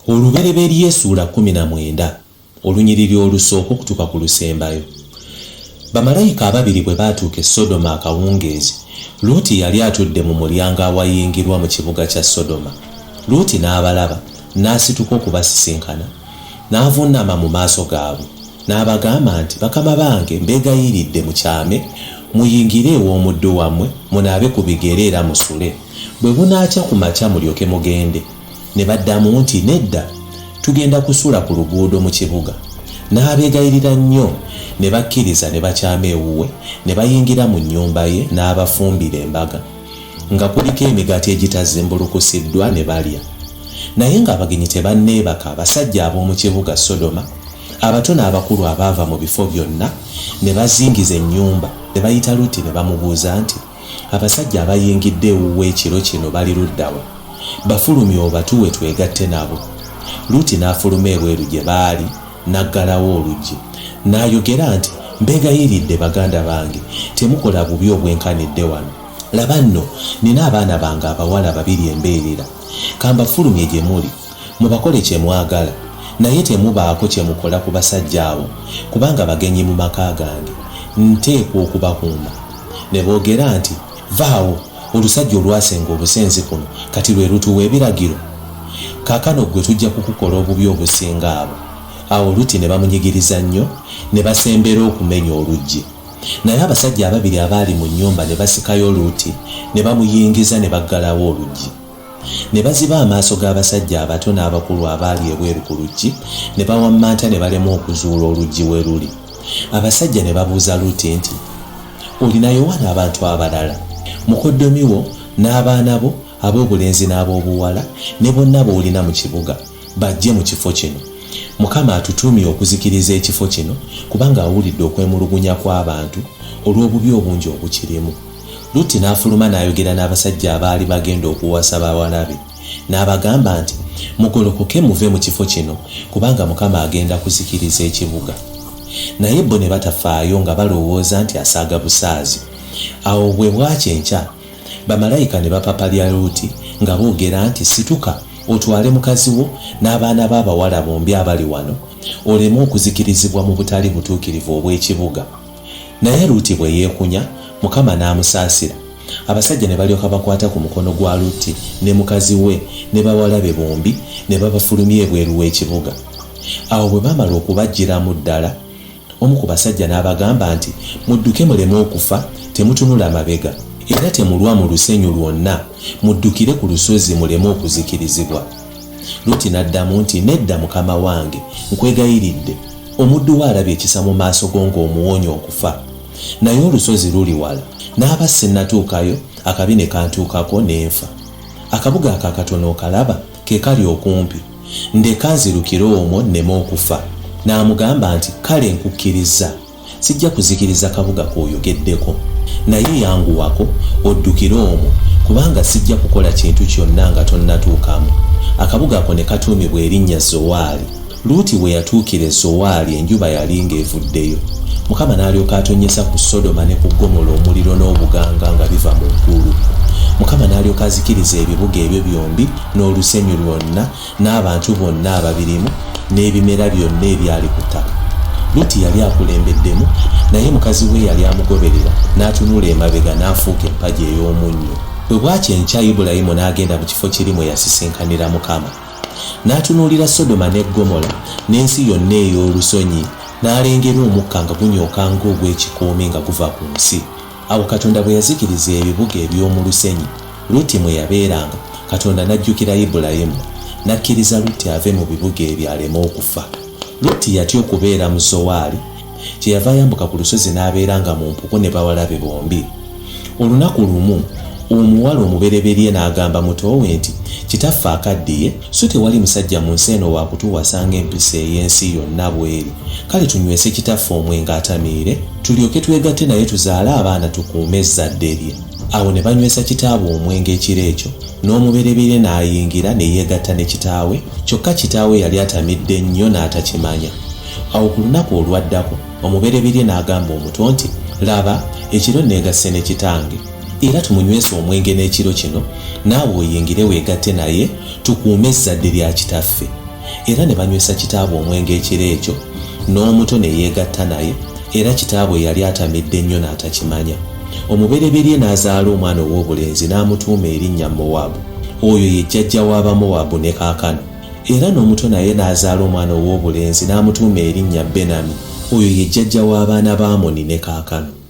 Olubereberye Ssuula 19 olunyiriri olusooka okutuuka ku lusembayo. Bamalayika ababiri bwe baatuuka e Sodoma akawungeezi, Luuti yali atudde mu mulyango awayingirwa mu kibuga kya Sodoma. Luuti n'abalaba, n'asituka okubasisinkana, n'avuunama mu maaso gaabwe, n'abagamba nti, "Bakama bange, mbeegayiridde mukyame, muyingire ew'omuddu wammwe, munaabe ku bigere era musule. Bwe bunaakya ku makya mulyoke mugende." Ne baddamu nti, "Nedda, tugenda kusula ku luguudo mu kibuga." N'abeegayirira nnyo, ne bakkiriza ne bakyama ewuwe, ne bayingira mu nnyumba ye n'abafumbira embaga, nga kuliko emigaati egitazimbulukusiddwa ne balya. Naye ng'abagenyi tebanneebaka, abasajja ab'omu kibuga Sodoma, abato n'abakulu abaava mu bifo byonna, ne bazingiza ennyumba, ne bayita Luuti ne bamubuuza nti, "Abasajja abayingidde ewuwe ekiro kino bali ludda wa? Bafulumye obatuwe twegatte nabo." Luuti n'afuluma ebweru gye baali, n'aggalawo oluggi, n'ayogera nti, "Mbeegayiridde baganda bange, temukola bubi obwenkanidde wano. Laba nno, nina abaana bange abawala 2 embeerera. Kambafulumye gye muli, mubakole kye mwagala, naye temubaako kye mukola ku basajja abo, kubanga bagenyi mu maka gange, nteekwa okubakuuma." Ne boogera nti, "Vaawo, olusajja olwasenga obusenzi kuno kati lwe lutuwa ebiragiro? Kaakano gwe tujja kukukola obubi obusinga abo." Awo Luuti ne bamunyigiriza nnyo, ne basembera okumenya oluggi. Naye abasajja ababiri abaali mu nnyumba ne basikayo Luuti, ne bamuyingiza ne baggalawo oluggi. Ne baziba amaaso g'abasajja abato n'abakulu abaali ebweru ku luggi, ne bawammanta ne balema okuzuula oluggi we luli. Abasajja ne babuuza Luuti nti, "Olinayo wano abantu abalala, mukoddomi wo n'abaana bo ab'obulenzi n'ab'obuwala, ne bonna b'olina mu kibuga, bajje mu kifo kino? Mukama atutumye okuzikiriza ekifo kino, kubanga awulidde okwemulugunya kw'abantu olw'obubi obungi obukirimu." Luuti n'afuluma n'ayogera n'abasajja abaali bagenda okuwasa bawala be, n'abagamba nti, "Mugolokoke muve mu kifo kino, kubanga Mukama agenda kuzikiriza ekibuga." Naye bo ne batafaayo, nga balowooza nti asaaga busaazi. Awo bwe bwakyenkya, bamalayika ne bapapalya Luuti nga boogera nti, "Situka, otwale mukazi wo n'abaana b'abawala bombi abali wano, oleme okuzikirizibwa mu butali butuukirivu obw'ekibuga." Naye Luuti bwe yeekunya, Mukama n'amusaasira. Abasajja ne balyoka bakwata ku mukono gwa Luuti ne mukazi we ne bawala be bombi, ne babafulumya ebweru w'ekibuga. Awo bwe baamala okubaggyiramu ddala, omu ku basajja n'abagamba nti, "Mudduke muleme okufa, temutunula mabega, era temulwa mu lusenyu lwonna, muddukire ku lusozi muleme okuzikirizibwa." Luuti n'addamu nti, "Nedda mukama wange, nkwegayiridde, omuddu we alabye ekisa mu maaso go ng'omuwonya okufa, naye olusozi luli wala. N'aba sennatuukayo, akabi ne kantuukako n'enfa. Akabuga aka katono okalaba, ke kali okumpi, ndeka nzirukire omwo nneme okufa." N'amugamba nti, "Kale nkukkiriza, sijja kuzikiriza kabuga k'oyogeddeko, naye yanguwako oddukire omwo, kubanga sijja kukola kintu kyonna nga tonnatuukamu." Akabuga ako ne katuumibwa erinnya Zowaali. Luuti bwe yatuukira e Zowaali, enjuba yali ng'evuddeyo. Mukama n'alyoka atonnyesa ku Sodoma ne ku Ggomola omuliro n'obuganga nga biva mu ggulu. Mukama n'alyoka azikiriza ebibuga ebyo byombi n'olusenyu lwonna n'abantu bonna ababirimu n'ebimera byonna ebyali ku ttaka. Luuti yali akulembeddemu, naye mukazi we yali amugoberera, n'atunula emabega n'afuuka empagi ey'omunnyo. Bwe bwakyenkya Ibulayimu n'agenda mu kifo kiri mwe yasisinkanira Mukama. N'atunuulira Sodoma ne Ggomola n'ensi yonna ey'olusonyi, n'alengera omukka nga gunyooka ng'ogw'ekikuumi nga guva ku nsi. Awo Katonda bwe yazikiriza ebibuga eby'omu lusenyi Luuti mwe yabeeranga, Katonda n'ajjukira Ibulayimu, n'akkiriza Luuti ave mu bibuga ebyo aleme okufa. Luuti yatya okubeera mu Zowaali, kyeyava yambuka ku lusozi n'abeeranga mu mpuku ne bawala be bombi. Olunaku lumu, omuwala omubereberye n'agamba muto we nti, "Kitaffe akaddiye, so tewali musajja mu nsi eno waakutuwasanga empisa ey'ensi yonna bw'eri. Kale tunywese kitaffe omwenge atamiire, tulyoke twegatte naye tuzaale abaana tukuume ezzadde lye." Awo ne banywesa kitaabwe omwenge ekiro ekyo, n'omubereberye n'ayingira ne yeegatta ne kitaawe, kyokka kitaawe yali atamidde nnyo n'atakimanya. Awo ku lunaku olwaddako, omubereberye n'agamba omuto nti, "Laba, ekiro neegasse ne kitange, era tumunywese omwenge n'ekiro kino, naawe oyingire weegatte naye tukuume ezzadde lya kitaffe." era ne banywesa kitaabwe omwenge ekiro ekyo, n'omuto ne yeegatta naye, era kitaabwe yali atamidde nnyo n'atakimanya. Omubereberye n'azaala omwana ow'obulenzi n'amutuuma erinnya Mowaabu. Oyo ye jjajja w'Abamowaabu ne kaakano. Era n'omuto naye n'azaala omwana ow'obulenzi n'amutuuma erinnya Benami. Oyo ye jjajja w'abaana ba Amoni ne kaakano.